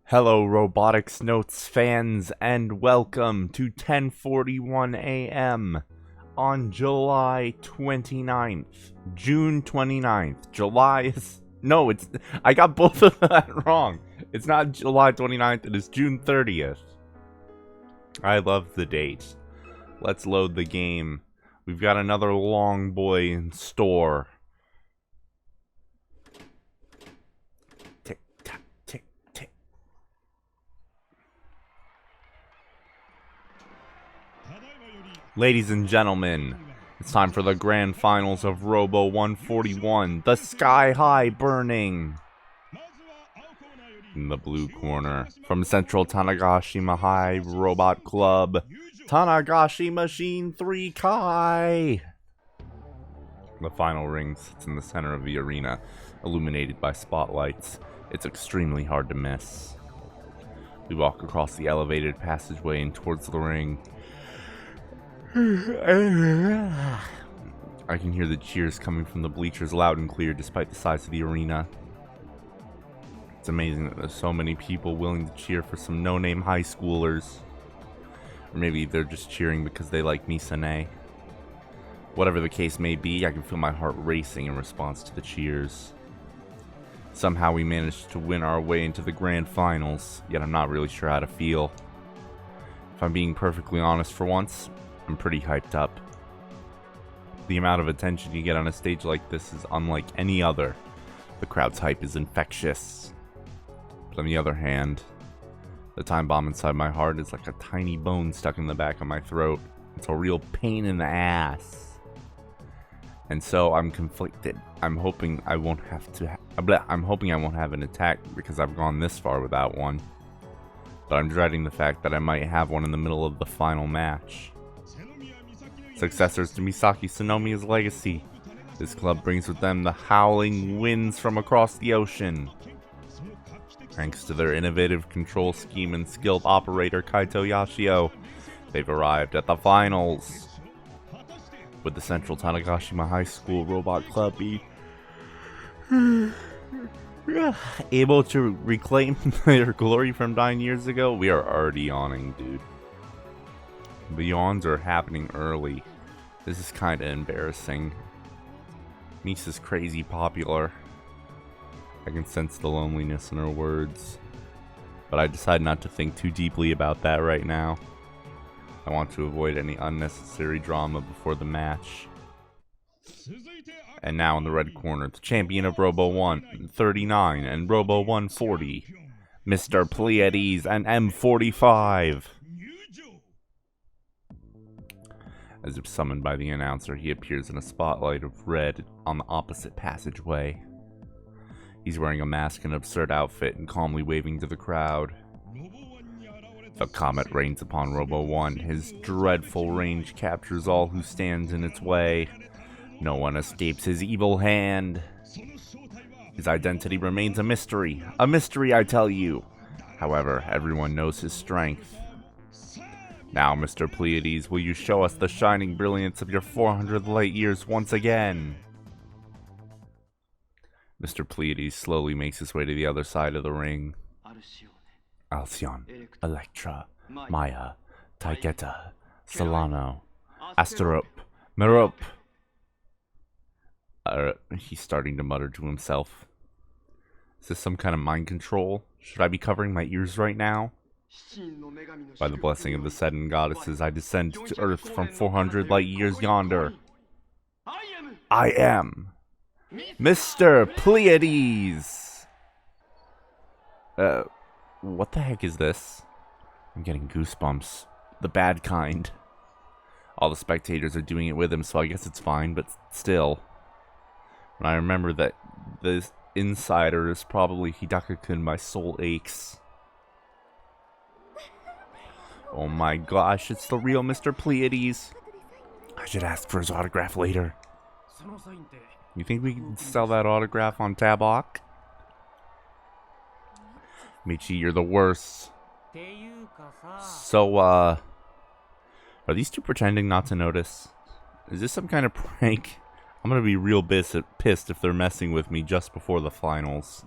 Hello Robotics Notes fans and welcome to 10:41 a.m. on July 29th. June 29th. July is... No, it's... I got both of that wrong. It's not July 29th, it is June 30th. I love the date. Let's load the game. We've got another long boy in store. Ladies and gentlemen, it's time for the grand finals of Robo 141, the Sky High Burning. In the blue corner, from Central Tanagashima High Robot Club, Tanagashi Machine 3 Kai. The final ring sits in the center of the arena, illuminated by spotlights. It's extremely hard to miss. We walk across the elevated passageway and towards the ring. I can hear the cheers coming from the bleachers loud and clear despite the size of the arena. It's amazing that there's so many people willing to cheer for some no-name high schoolers. Or maybe they're just cheering because they like Misane. Whatever the case may be, I can feel my heart racing in response to the cheers. Somehow we managed to win our way into the grand finals, yet I'm not really sure how to feel. If I'm being perfectly honest for once, I'm pretty hyped up. The amount of attention you get on a stage like this is unlike any other. The crowd's hype is infectious. But on the other hand, the time bomb inside my heart is like a tiny bone stuck in the back of my throat. It's a real pain in the ass. And so I'm conflicted. I'm hoping I won't have an attack because I've gone this far without one. But I'm dreading the fact that I might have one in the middle of the final match. Successors to Misaki Tsunomiya's legacy. This club brings with them the howling winds from across the ocean. Thanks to their innovative control scheme and skilled operator Kaito Yashio, they've arrived at the finals. Would the Central Tanagashima High School Robot Club be able to reclaim their glory from 9 years ago? We are already yawning, dude. The yawns are happening early. This is kinda embarrassing. Misa's crazy popular. I can sense the loneliness in her words. But I decide not to think too deeply about that right now. I want to avoid any unnecessary drama before the match. And now in the red corner, the champion of Robo 139 and Robo 140, Mr. Pleiades and M45. As if summoned by the announcer, he appears in a spotlight of red on the opposite passageway. He's wearing a mask and absurd outfit and calmly waving to the crowd. The comet rains upon Robo 1. His dreadful range captures all who stands in its way. No one escapes his evil hand. His identity remains a mystery. A mystery, I tell you. However, everyone knows his strength. Now, Mr. Pleiades, will you show us the shining brilliance of your 400 light years once again? Mr. Pleiades slowly makes his way to the other side of the ring. Alcyon, Electra, Maya, Taigeta, Solano, Asterope, Merope. He's starting to mutter to himself. Is this some kind of mind control? Should I be covering my ears right now? By the blessing of the Seven Goddesses, I descend to Earth from 400 light years yonder. I am Mr. Pleiades! What the heck is this? I'm getting goosebumps. The bad kind. All the spectators are doing it with him, so I guess it's fine, but still. And I remember that this insider is probably Hidaka-kun, my soul aches. Oh my gosh, it's the real Mr. Pleiades. I should ask for his autograph later. You think we can sell that autograph on Tabok? Michi, you're the worst. So, are these two pretending not to notice? Is this some kind of prank? I'm gonna be real pissed if they're messing with me just before the finals.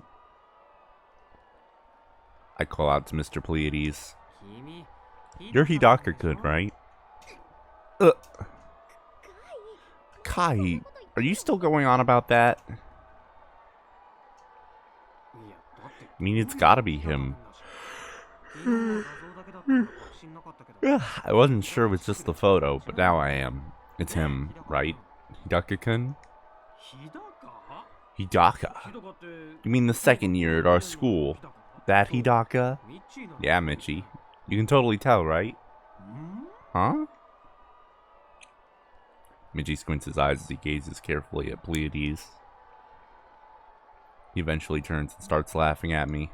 I call out to Mr. Pleiades. You're Hidaka-kun, right? Kai, are you still going on about that? I mean, it's gotta be him. I wasn't sure it was just the photo, but now I am. It's him, right? Hidaka-kun? Hidaka? You mean the second year at our school? That Hidaka? Yeah, Michi. You can totally tell, right? Huh? Michi squints his eyes as he gazes carefully at Pleiades. He eventually turns and starts laughing at me.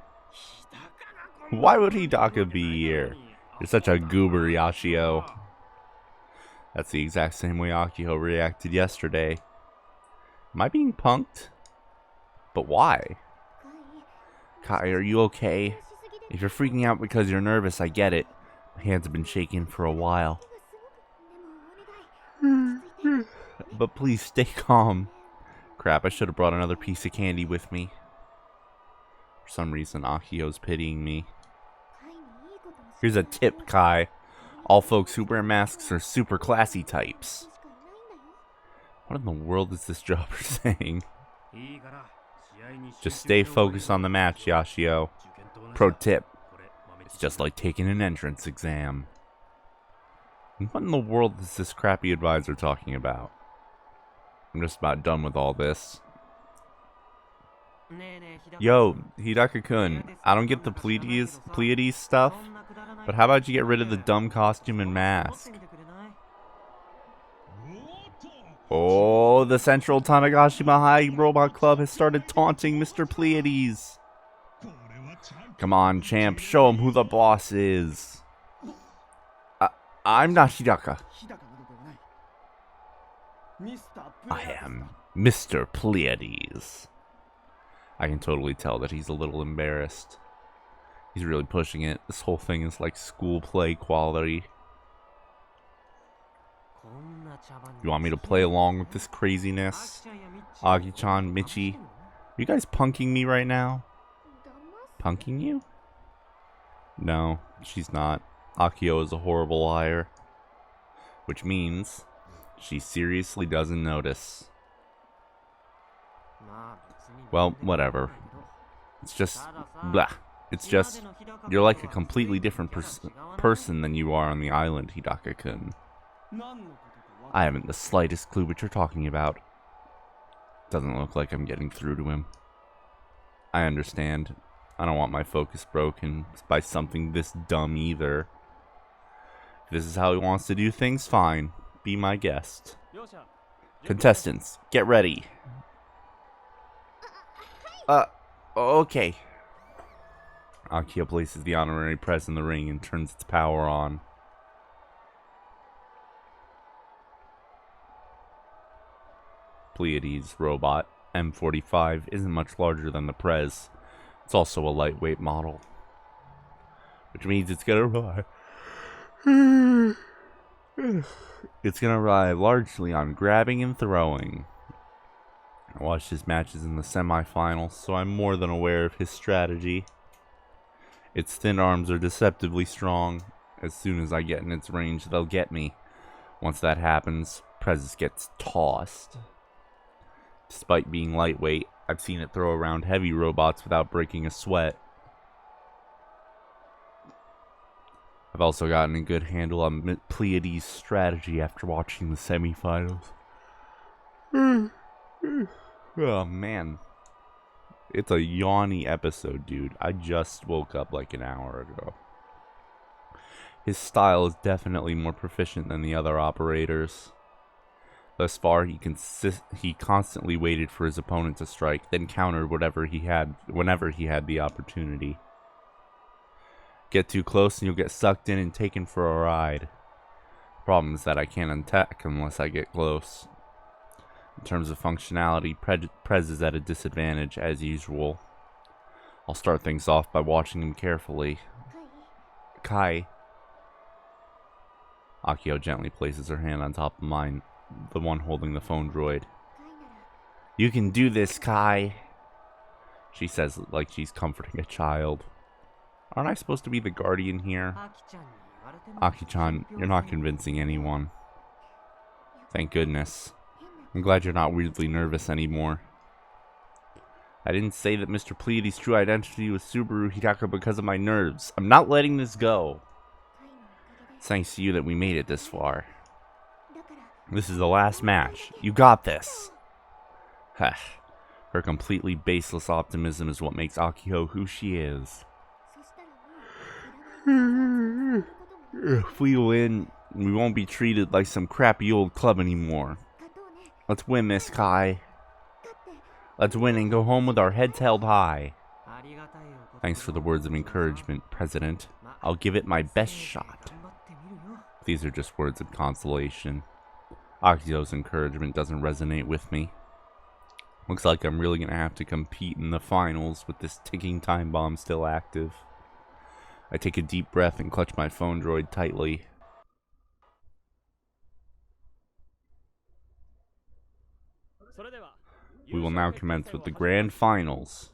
Why would Hidaka be here? You're such a goober, Yashio. That's the exact same way Akio reacted yesterday. Am I being punked? But why? Kai, are you okay? If you're freaking out because you're nervous, I get it. My hands have been shaking for a while. But please stay calm. Crap, I should have brought another piece of candy with me. For some reason, Akio's pitying me. Here's a tip, Kai. All folks who wear masks are super classy types. What in the world is this jobber saying? Just stay focused on the match, Yashio. Pro tip. It's just like taking an entrance exam. What in the world is this crappy advisor talking about? I'm just about done with all this. Yo, Hidaka-kun, I don't get the Pleiades stuff, but how about you get rid of the dumb costume and mask? Oh, the Central Tanegashima High Robot Club has started taunting Mr. Pleiades. Come on, champ, show him who the boss is. I'm not Hidaka. I am Mr. Pleiades. I can totally tell that he's a little embarrassed. He's really pushing it. This whole thing is like school play quality. You want me to play along with this craziness? Agi-chan, Michi, are you guys punking me right now? Punking you? No, she's not. Akio is a horrible liar. Which means she seriously doesn't notice. Well, whatever. It's just blah. It's just you're like a completely different person than you are on the island, Hidaka-kun. I haven't the slightest clue what you're talking about. Doesn't look like I'm getting through to him. I understand. I don't want my focus broken by something this dumb either. If this is how he wants to do things, fine. Be my guest. Contestants, get ready. Okay. Akio places the honorary press in the ring and turns its power on. Pleiades robot M45 isn't much larger than the Prez. It's also a lightweight model, which means it's gonna rely largely on grabbing and throwing. I watched his matches in the semifinals, so I'm more than aware of his strategy. Its thin arms are deceptively strong. As soon as I get in its range, they'll get me. Once that happens, Prez gets tossed. Despite being lightweight, I've seen it throw around heavy robots without breaking a sweat. I've also gotten a good handle on Pleiades' strategy after watching the semifinals. Oh man. It's a yawny episode, dude. I just woke up like an hour ago. His style is definitely more proficient than the other operators. Thus far, he constantly waited for his opponent to strike, then countered whenever he had the opportunity. Get too close and you'll get sucked in and taken for a ride. Problem is that I can't attack unless I get close. In terms of functionality, Prez is at a disadvantage as usual. I'll start things off by watching him carefully. Kai. Akio gently places her hand on top of mine, the one holding the phone droid. You can do this, Kai. She says it like she's comforting a child. Aren't I supposed to be the guardian here? Aki-chan, you're not convincing anyone. Thank goodness. I'm glad you're not weirdly nervous anymore. I didn't say that Mr. Pleiades' true identity was Subaru Hidaka because of my nerves. I'm not letting this go. It's thanks to you that we made it this far. This is the last match. You got this. Her completely baseless optimism is what makes Akiho who she is. If we win, we won't be treated like some crappy old club anymore. Let's win, Miss Kai. Let's win and go home with our heads held high. Thanks for the words of encouragement, President. I'll give it my best shot. These are just words of consolation. Akiho's encouragement doesn't resonate with me. Looks like I'm really gonna have to compete in the finals with this ticking time bomb still active. I take a deep breath and clutch my phone droid tightly. We will now commence with the grand finals.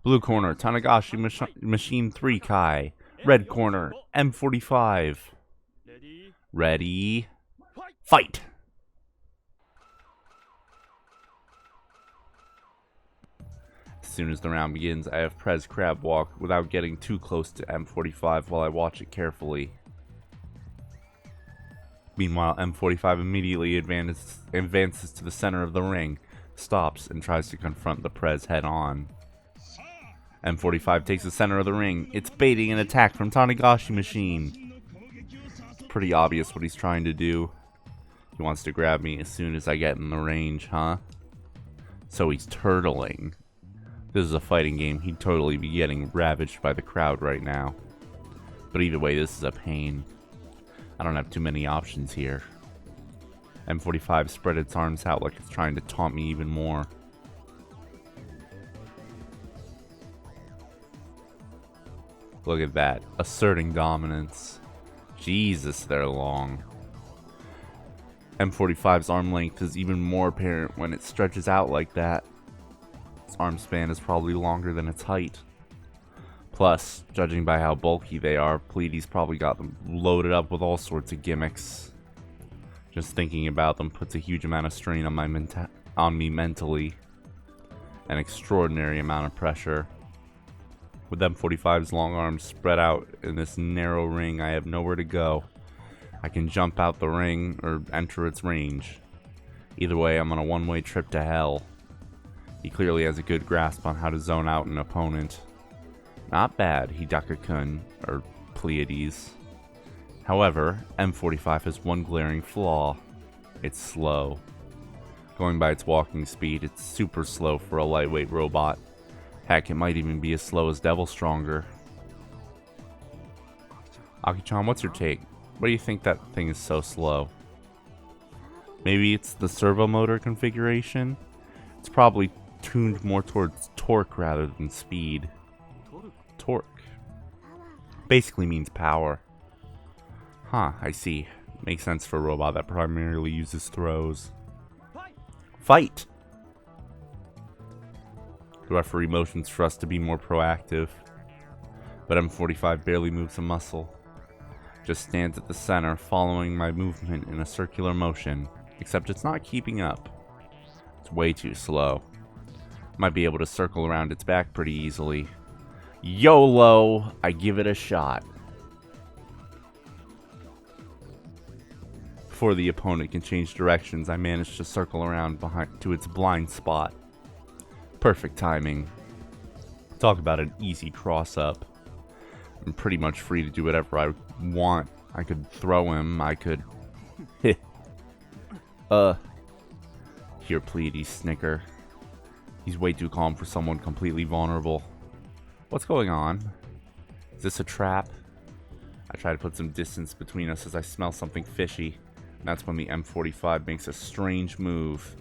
Blue corner, Tanagashi Machine 3 Kai. Red corner, M45. Ready, fight! As soon as the round begins, I have Prez crab walk without getting too close to M45 while I watch it carefully. Meanwhile, M45 immediately advances to the center of the ring, stops, and tries to confront the Prez head on. M45 takes the center of the ring. It's baiting an attack from Tanagashi Machine. It's pretty obvious what he's trying to do. He wants to grab me as soon as I get in the range, huh? So he's turtling. This is a fighting game. He'd totally be getting ravaged by the crowd right now. But either way, this is a pain. I don't have too many options here. M45 spread its arms out like it's trying to taunt me even more. Look at that, asserting dominance. Jesus, they're long. M45's arm length is even more apparent when it stretches out like that. Its arm span is probably longer than its height. Plus, judging by how bulky they are, Pleiades probably got them loaded up with all sorts of gimmicks. Just thinking about them puts a huge amount of strain on me mentally. An extraordinary amount of pressure. With M45's long arms spread out in this narrow ring, I have nowhere to go. I can jump out the ring or enter its range. Either way, I'm on a one-way trip to hell. He clearly has a good grasp on how to zone out an opponent. Not bad, Hidaka-kun, or Pleiades. However, M45 has one glaring flaw. It's slow. Going by its walking speed, it's super slow for a lightweight robot. Heck, it might even be as slow as Devil Stronger. Aki-chan, what's your take? What do you think that thing is so slow? Maybe it's the servo motor configuration? It's probably tuned more towards torque rather than speed. Torque basically means power. Huh, I see. Makes sense for a robot that primarily uses throws. Fight! The referee motions for us to be more proactive, but M45 barely moves a muscle. Just stands at the center, following my movement in a circular motion, except it's not keeping up. It's way too slow. Might be able to circle around its back pretty easily. YOLO! I give it a shot. Before the opponent can change directions, I manage to circle around behind to its blind spot. Perfect timing. Talk about an easy cross-up. I'm pretty much free to do whatever I want. I could throw him, I could... Hear Pleiades snicker. He's way too calm for someone completely vulnerable. What's going on? Is this a trap? I try to put some distance between us as I smell something fishy. And that's when the M45 makes a strange move.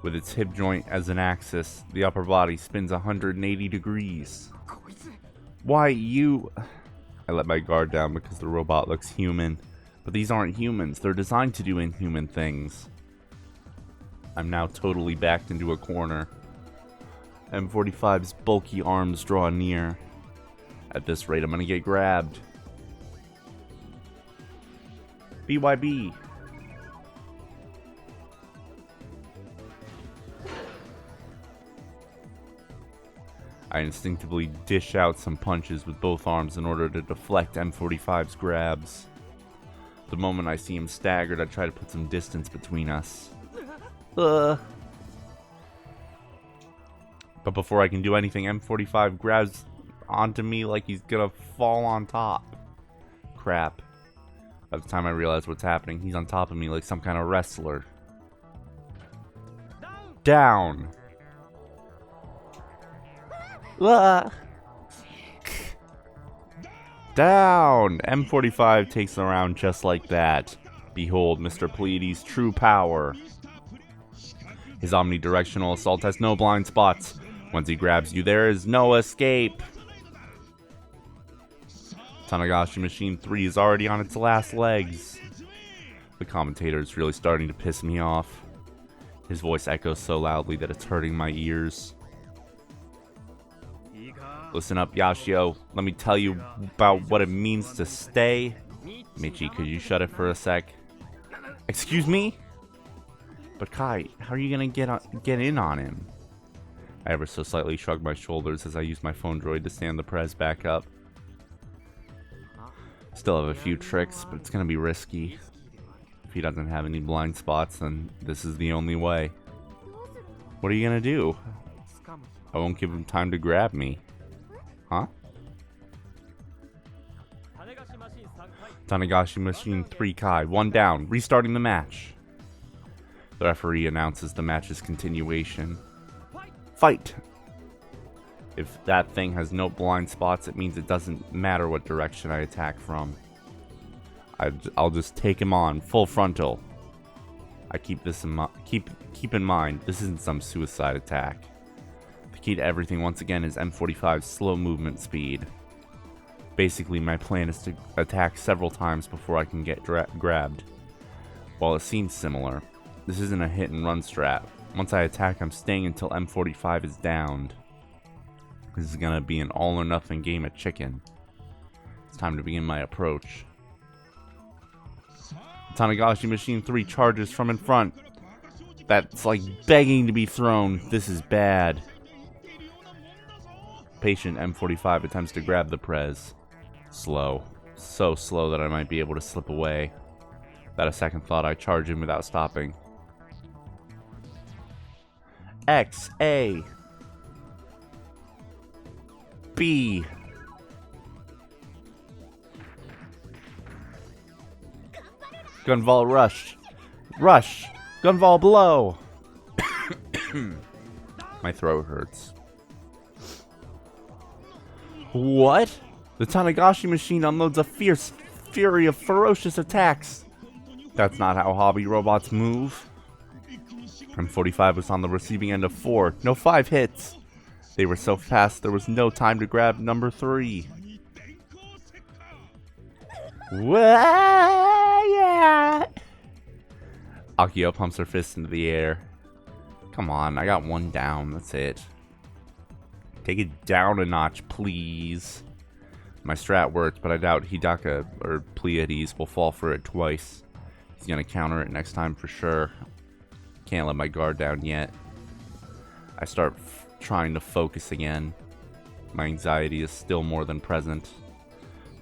With its hip joint as an axis, the upper body spins 180 degrees. Why, you... I let my guard down because the robot looks human. But these aren't humans. They're designed to do inhuman things. I'm now totally backed into a corner. M45's bulky arms draw near. At this rate, I'm gonna get grabbed. BYB. I instinctively dish out some punches with both arms in order to deflect M45's grabs. The moment I see him staggered, I try to put some distance between us. But before I can do anything, M45 grabs onto me like he's gonna fall on top. Crap. By the time I realize what's happening, he's on top of me like some kind of wrestler. Down! Down! M45 takes the round just like that. Behold Mr. Pleiades' true power. His omnidirectional assault has no blind spots. Once he grabs you, there is no escape. Tanagashi Machine 3 is already on its last legs. The commentator is really starting to piss me off. His voice echoes so loudly that it's hurting my ears. Listen up, Yashio. Let me tell you about what it means to stay. Michi, could you shut it for a sec? Excuse me? But Kai, how are you gonna get in on him? I ever so slightly shrug my shoulders as I use my phone droid to stand the prez back up. Still have a few tricks, but it's gonna be risky. If he doesn't have any blind spots, then this is the only way. What are you gonna do? I won't give him time to grab me. Huh? Tanagashi Machine 3 Kai, 1 down, restarting the match. The referee announces the match's continuation. Fight! If that thing has no blind spots, it means it doesn't matter what direction I attack from. I'll just take him on, full frontal. I keep this keep in mind, this isn't some suicide attack. The key to everything once again is M45's slow movement speed. Basically, my plan is to attack several times before I can get grabbed. While it seems similar, this isn't a hit and run strat. Once I attack, I'm staying until M45 is downed. This is gonna be an all or nothing game of chicken. It's time to begin my approach. Tanagashi Machine 3 charges from in front. That's like begging to be thrown. This is bad. Patient M45 attempts to grab the prez. Slow. So slow that I might be able to slip away. Without a second thought, I charge him without stopping. X, A, B. Gunval rush. Rush. Gunval blow. My throat hurts. What? The Tanagashi Machine unloads a fierce fury of ferocious attacks. That's not how hobby robots move. M45 was on the receiving end of 4. No 5 hits. They were so fast there was no time to grab number 3. Yeah. Akio pumps her fist into the air. Come on, I got 1 down. That's it. Take it down a notch, please. My strat worked, but I doubt Hidaka or Pleiades will fall for it twice. He's gonna counter it next time for sure. Can't let my guard down yet. I start trying to focus again. My anxiety is still more than present.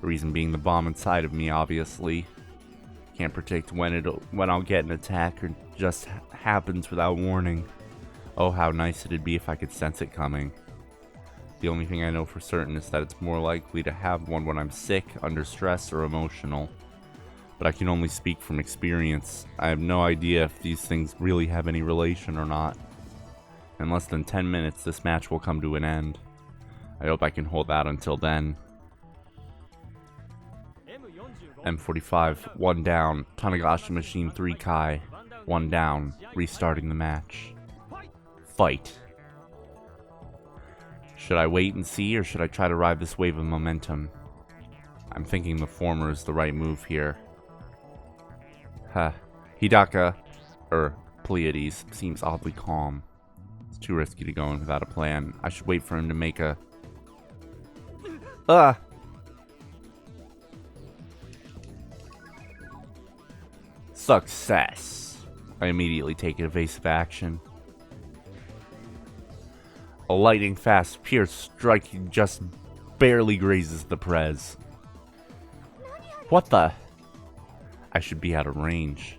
The reason being the bomb inside of me, obviously. Can't predict when I'll get an attack, or just happens without warning. Oh, how nice it'd be if I could sense it coming. The only thing I know for certain is that it's more likely to have one when I'm sick, under stress, or emotional. But I can only speak from experience. I have no idea if these things really have any relation or not. In less than 10 minutes, this match will come to an end. I hope I can hold out until then. M45, 1 down. Tanagashi Machine 3 Kai, 1 down. Restarting the match. Fight. Should I wait and see, or should I try to ride this wave of momentum? I'm thinking the former is the right move here. Hidaka, Pleiades, seems oddly calm. He's Too risky to go in without a plan. I should wait for him to make a... Success. I immediately take evasive action. A lightning fast Pierce strike just barely grazes the Prez. What the? I should be out of range.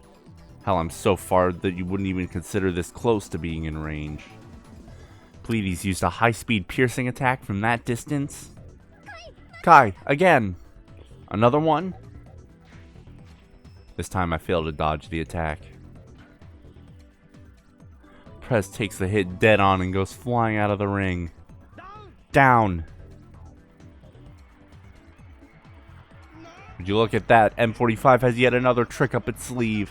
Hell, I'm so far that you wouldn't even consider this close to being in range. Pleiades used a high-speed piercing attack from that distance. Kai, again! Another one? This time I fail to dodge the attack. Prez takes the hit dead on and goes flying out of the ring. Down! Would you look at that? M45 has yet another trick up its sleeve.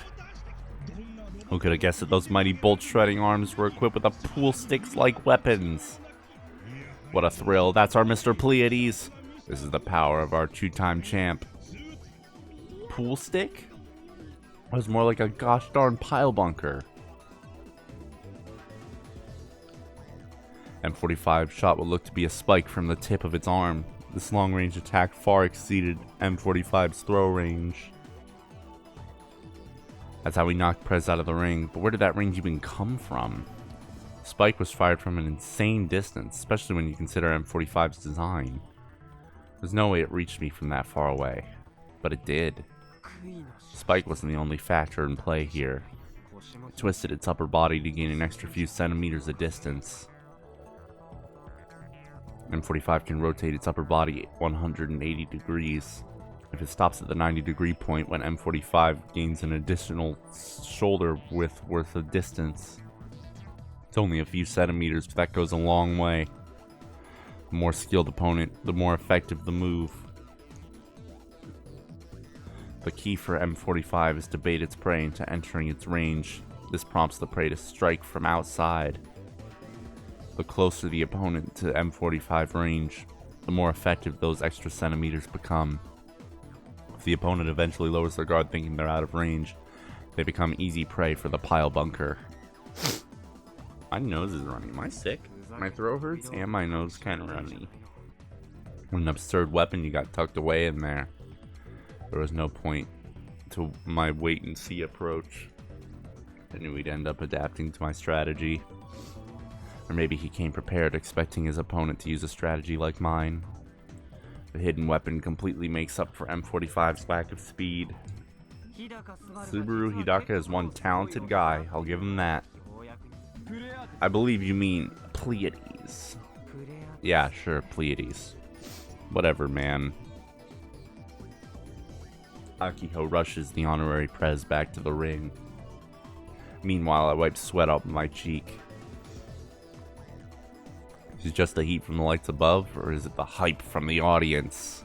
Who could have guessed that those mighty bolt-shredding arms were equipped with a pool sticks-like weapons? What a thrill. That's our Mr. Pleiades. This is the power of our two-time champ. Pool stick? It was more like a gosh darn pile bunker. M45 shot what looked to be a spike from the tip of its arm. This long-range attack far exceeded M45's throw range. That's how we knocked Prez out of the ring, but where did that range even come from? Spike was fired from an insane distance, especially when you consider M45's design. There's no way it reached me from that far away, but it did. Spike wasn't the only factor in play here. It twisted its upper body to gain an extra few centimeters of distance. M45 can rotate its upper body 180 degrees. If it stops at the 90-degree point when M45 gains an additional shoulder width worth of distance. It's only a few centimeters, but that goes a long way. The more skilled opponent, the more effective the move. The key for M45 is to bait its prey into entering its range. This prompts the prey to strike from outside. The closer the opponent to M45 range, the more effective those extra centimeters become. If the opponent eventually lowers their guard thinking they're out of range, they become easy prey for the pile bunker. My nose is running. Am I sick? My throat hurts and my nose kind of runny. What an absurd weapon you got tucked away in there. There was no point to my wait and see approach. I knew he'd end up adapting to my strategy. Or maybe he came prepared, expecting his opponent to use a strategy like mine. The hidden weapon completely makes up for M45's lack of speed. Subaru Hidaka is one talented guy, I'll give him that. I believe you mean Pleiades. Yeah, sure, Pleiades. Whatever, man. Akiho rushes the honorary Prez back to the ring. Meanwhile, I wipe sweat off my cheek. Is it just the heat from the lights above, or is it the hype from the audience?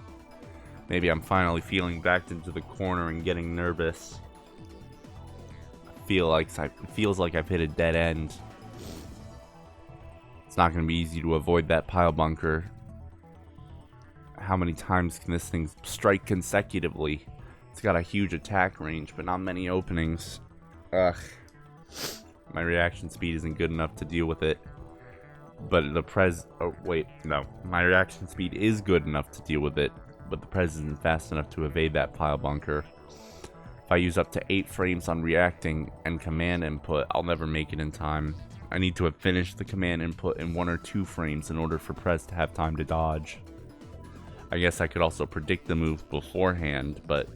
Maybe I'm finally feeling backed into the corner and getting nervous. It feels like I've hit a dead end. It's not going to be easy to avoid that pile bunker. How many times can this thing strike consecutively? It's got a huge attack range, but not many openings. Ugh. My reaction speed isn't good enough to deal with it. But the Prez... Oh, wait. No. My reaction speed is good enough to deal with it. But the Prez isn't fast enough to evade that pile bunker. If I use up to 8 frames on reacting and command input, I'll never make it in time. I need to have finished the command input in 1 or 2 frames in order for Prez to have time to dodge. I guess I could also predict the move beforehand, but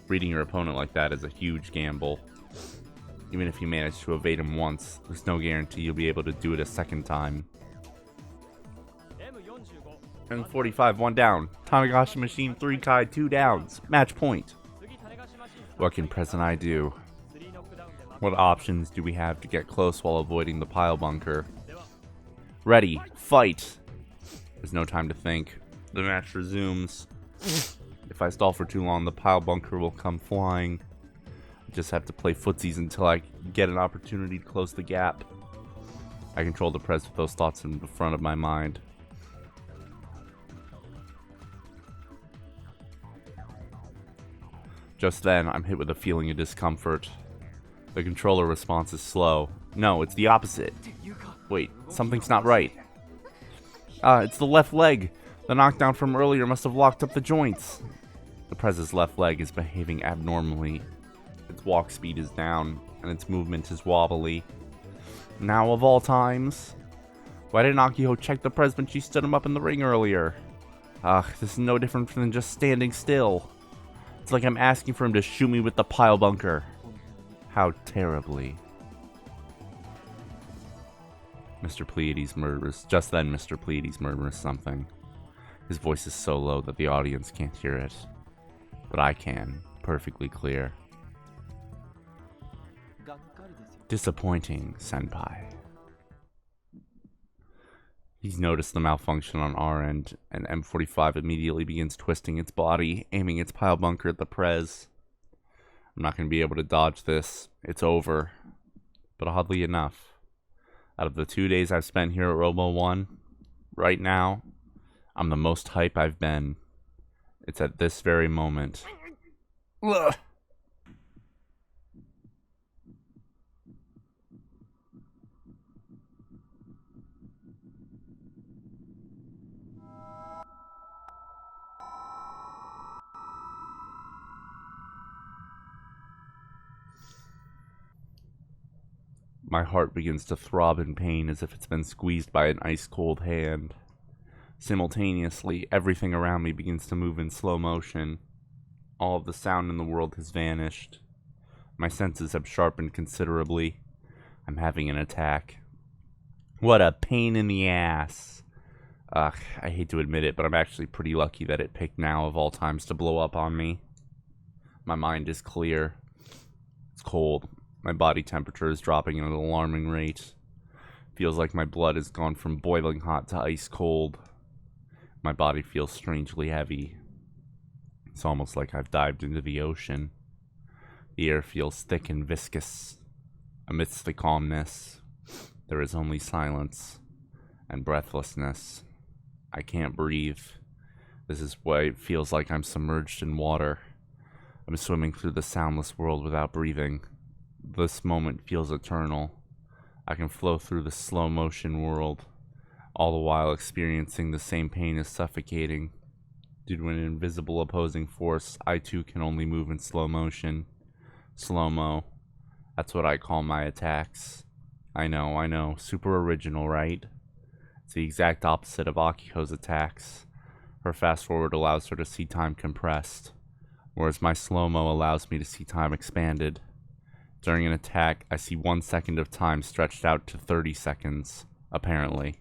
reading your opponent like that is a huge gamble. Even if you manage to evade him once, there's no guarantee you'll be able to do it a second time. M45, 1 down. Tanagashi Machine 3 Kai, 2 downs. Match point. What can Prez and I do? What options do we have to get close while avoiding the pile bunker? Ready, fight! There's no time to think. The match resumes. If I stall for too long, the pile bunker will come flying. Just have to play footsies until I get an opportunity to close the gap. I control the Prez with those thoughts in the front of my mind. Just then, I'm hit with a feeling of discomfort. The controller response is slow. No, it's the opposite. Wait, something's not right. It's the left leg. The knockdown from earlier must have locked up the joints. The Prez's left leg is behaving abnormally. Its walk speed is down, and its movement is wobbly. Now of all times, why didn't Akiho check the Prez when she stood him up in the ring earlier? This is no different than just standing still. It's like I'm asking for him to shoot me with the pile bunker. How terribly. Mr. Pleiades murmurs. Just then, Mr. Pleiades murmurs something. His voice is so low that the audience can't hear it. But I can, perfectly clear. Disappointing, Senpai. He's noticed the malfunction on our end, and M45 immediately begins twisting its body, aiming its pile bunker at the Prez. I'm not going to be able to dodge this. It's over. But oddly enough, out of the 2 days I've spent here at Robo 1, right now, I'm the most hype I've been. It's at this very moment. Ugh. My heart begins to throb in pain as if it's been squeezed by an ice-cold hand. Simultaneously, everything around me begins to move in slow motion. All of the sound in the world has vanished. My senses have sharpened considerably. I'm having an attack. What a pain in the ass. I hate to admit it, but I'm actually pretty lucky that it picked now of all times to blow up on me. My mind is clear. It's cold. My body temperature is dropping at an alarming rate. Feels like my blood has gone from boiling hot to ice cold. My body feels strangely heavy. It's almost like I've dived into the ocean. The air feels thick and viscous. Amidst the calmness, there is only silence and breathlessness. I can't breathe. This is why it feels like I'm submerged in water. I'm swimming through the soundless world without breathing. This moment feels eternal. I can flow through the slow motion world, all the while experiencing the same pain as suffocating. Due to an invisible opposing force, I too can only move in slow motion. Slow-mo. That's what I call my attacks. I know. Super original, right? It's the exact opposite of Akiho's attacks. Her fast-forward allows her to see time compressed, whereas my slow-mo allows me to see time expanded. During an attack, I see 1 second of time stretched out to 30 seconds, apparently.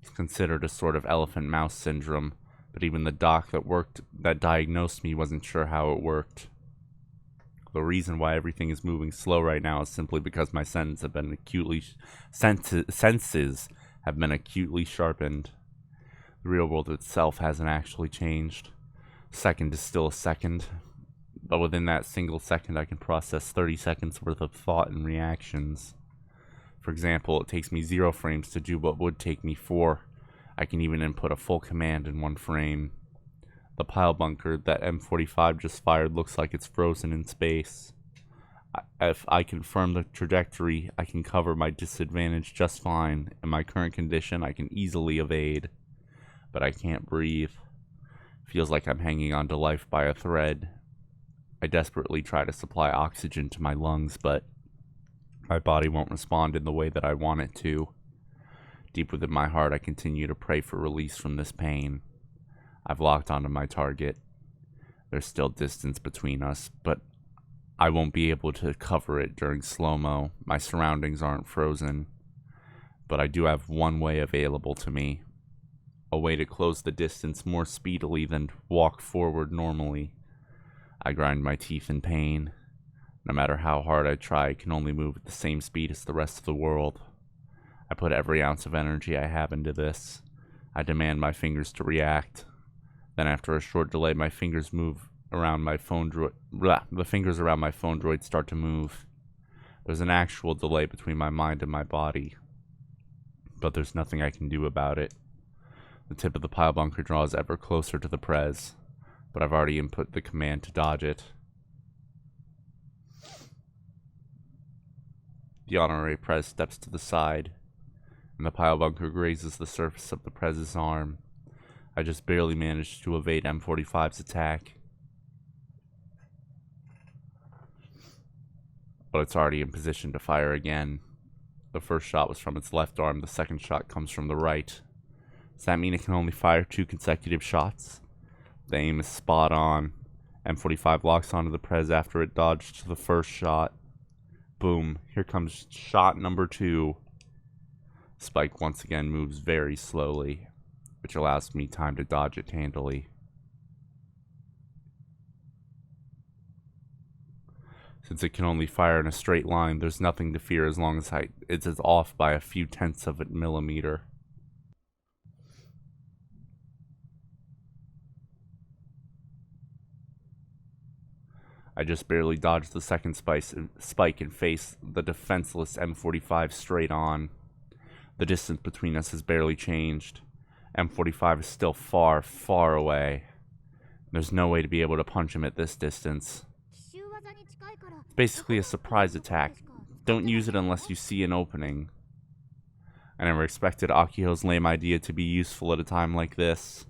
It's considered a sort of elephant-mouse syndrome, but even the doc that diagnosed me wasn't sure how it worked. The reason why everything is moving slow right now is simply because my senses have been acutely sharpened. The real world itself hasn't actually changed. Second is still a second. But within that single second, I can process 30 seconds worth of thought and reactions. For example, it takes me 0 frames to do what would take me 4. I can even input a full command in 1 frame. The pile bunker that M45 just fired looks like it's frozen in space. If I confirm the trajectory, I can cover my disadvantage just fine. In my current condition, I can easily evade. But I can't breathe. Feels like I'm hanging on to life by a thread. I desperately try to supply oxygen to my lungs, but my body won't respond in the way that I want it to. Deep within my heart, I continue to pray for release from this pain. I've locked onto my target. There's still distance between us, but I won't be able to cover it during slow-mo. My surroundings aren't frozen, but I do have one way available to me. A way to close the distance more speedily than walk forward normally. I grind my teeth in pain. No matter how hard I try, I can only move at the same speed as the rest of the world. I put every ounce of energy I have into this. I demand my fingers to react. Then after a short delay, my fingers move around my phone droid. The fingers around my phone droid start to move. There's an actual delay between my mind and my body. But there's nothing I can do about it. The tip of the pile bunker draws ever closer to the Prez. But I've already input the command to dodge it. The honorary Prez steps to the side. and the pile bunker grazes the surface of the Prez's arm. I just barely managed to evade M45's attack. But it's already in position to fire again. The first shot was from its left arm, the second shot comes from the right. Does that mean it can only fire 2 consecutive shots? The aim is spot on. M45 locks onto the Prez after it dodged the first shot. Boom. Here comes shot number 2. Spike once again moves very slowly, which allows me time to dodge it handily. Since it can only fire in a straight line, there's nothing to fear as long as it's off by a few tenths of a millimeter. I just barely dodged the second spike and faced the defenseless M45 straight on. The distance between us has barely changed. M45 is still far, far away. There's no way to be able to punch him at this distance. It's basically a surprise attack. Don't use it unless you see an opening. I never expected Akiho's lame idea to be useful at a time like this.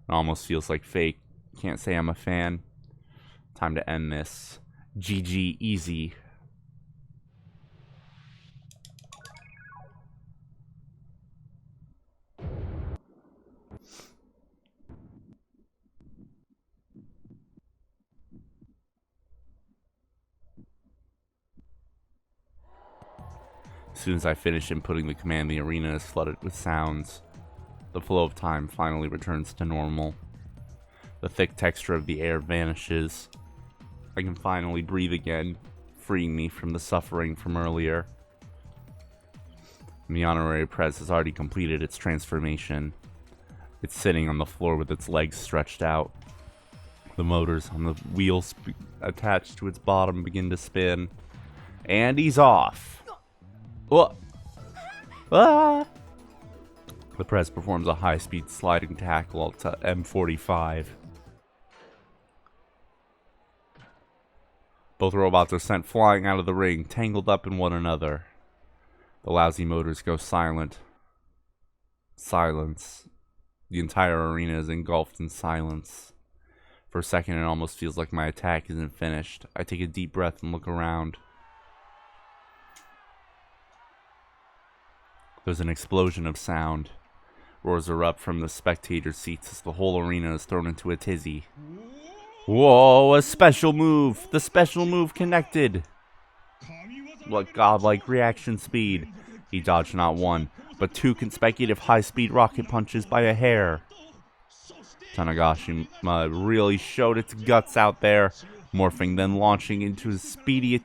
It almost feels like fake. Can't say I'm a fan. Time to end this. GG easy. As soon as I finish inputting the command, the arena is flooded with sounds. The flow of time finally returns to normal. The thick texture of the air vanishes. I can finally breathe again, freeing me from the suffering from earlier. And the honorary Prez has already completed its transformation. It's sitting on the floor with its legs stretched out. The motors on the wheels attached to its bottom begin to spin. And he's off. Whoa. Ah! The Prez performs a high-speed sliding tackle to M45. Both robots are sent flying out of the ring, tangled up in one another. The lousy motors go silent. Silence. The entire arena is engulfed in silence. For a second, it almost feels like my attack isn't finished. I take a deep breath and look around. There's an explosion of sound. Roars erupt from the spectator seats as the whole arena is thrown into a tizzy. Whoa, a special move! The special move connected! What godlike reaction speed! He dodged not one, but 2 consecutive high-speed rocket punches by a hair. Tanagashi really showed its guts out there, morphing then launching into a speedy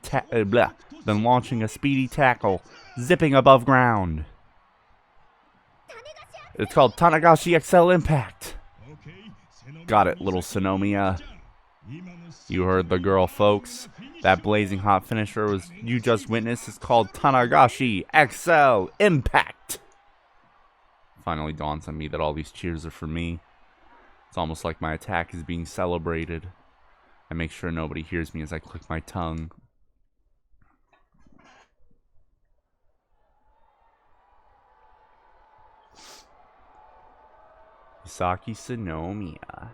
launching a speedy tackle, zipping above ground. It's called Tanagashi XL Impact. Got it, little Sonomiya. You heard the girl, folks. That blazing hot finisher you just witnessed is called Tanagashi XL Impact. Finally dawns on me that all these cheers are for me. It's almost like my attack is being celebrated. I make sure nobody hears me as I click my tongue. Misaki Sonomiya.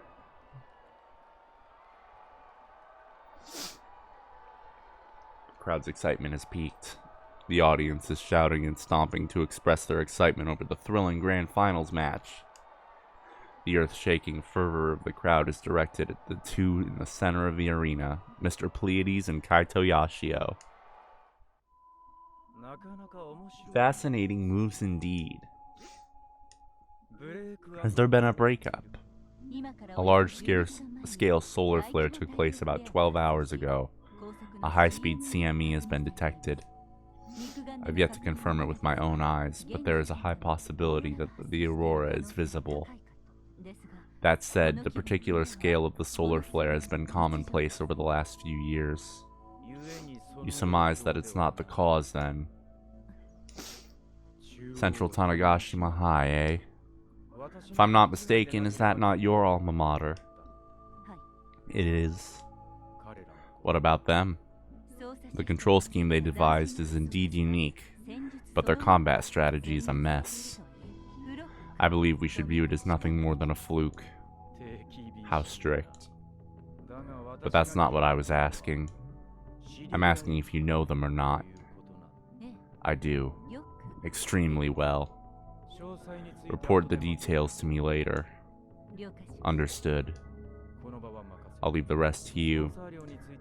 The crowd's excitement has peaked. The audience is shouting and stomping to express their excitement over the thrilling grand finals match. The earth-shaking fervor of the crowd is directed at the 2 in the center of the arena, Mr. Pleiades and Kaito Yashio. Fascinating moves indeed. Has there been a breakup? A large-scale solar flare took place about 12 hours ago. A high-speed CME has been detected. I've yet to confirm it with my own eyes, but there is a high possibility that the aurora is visible. That said, the particular scale of the solar flare has been commonplace over the last few years. You surmise that it's not the cause, then? Central Tanagashima High, eh? If I'm not mistaken, is that not your alma mater? It is. What about them? The control scheme they devised is indeed unique. but their combat strategy is a mess. I believe we should view it as nothing more than a fluke. How strict? But that's not what I was asking. I'm asking if you know them or not. I do. Extremely well. Report the details to me later. Understood. I'll leave the rest to you.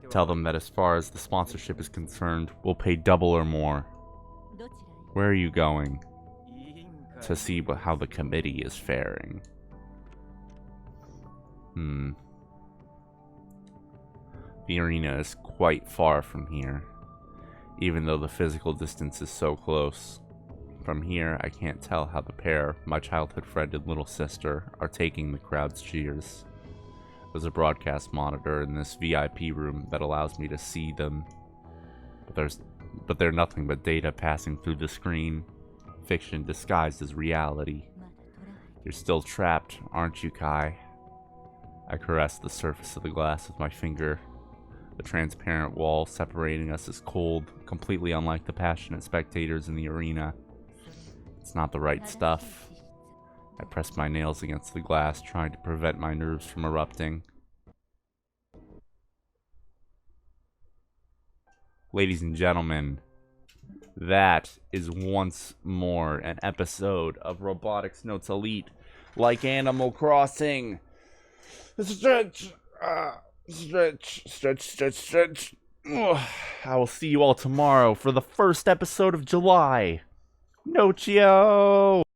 Tell them that as far as the sponsorship is concerned, we'll pay double or more. Where are you going? To see how the committee is faring. The arena is quite far from here, even though the physical distance is so close. From here, I can't tell how the pair, my childhood friend and little sister, are taking the crowd's cheers. There's a broadcast monitor in this VIP room that allows me to see them, but they're nothing but data passing through the screen. Fiction disguised as reality. You're still trapped, aren't you, Kai? I caress the surface of the glass with my finger. The transparent wall separating us is cold, completely unlike the passionate spectators in the arena. It's not the right stuff. I press my nails against the glass, trying to prevent my nerves from erupting. Ladies and gentlemen, that is once more an episode of Robotics Notes Elite, like Animal Crossing. Stretch, stretch, stretch, stretch, stretch. I will see you all tomorrow for the first episode of July. Nochio!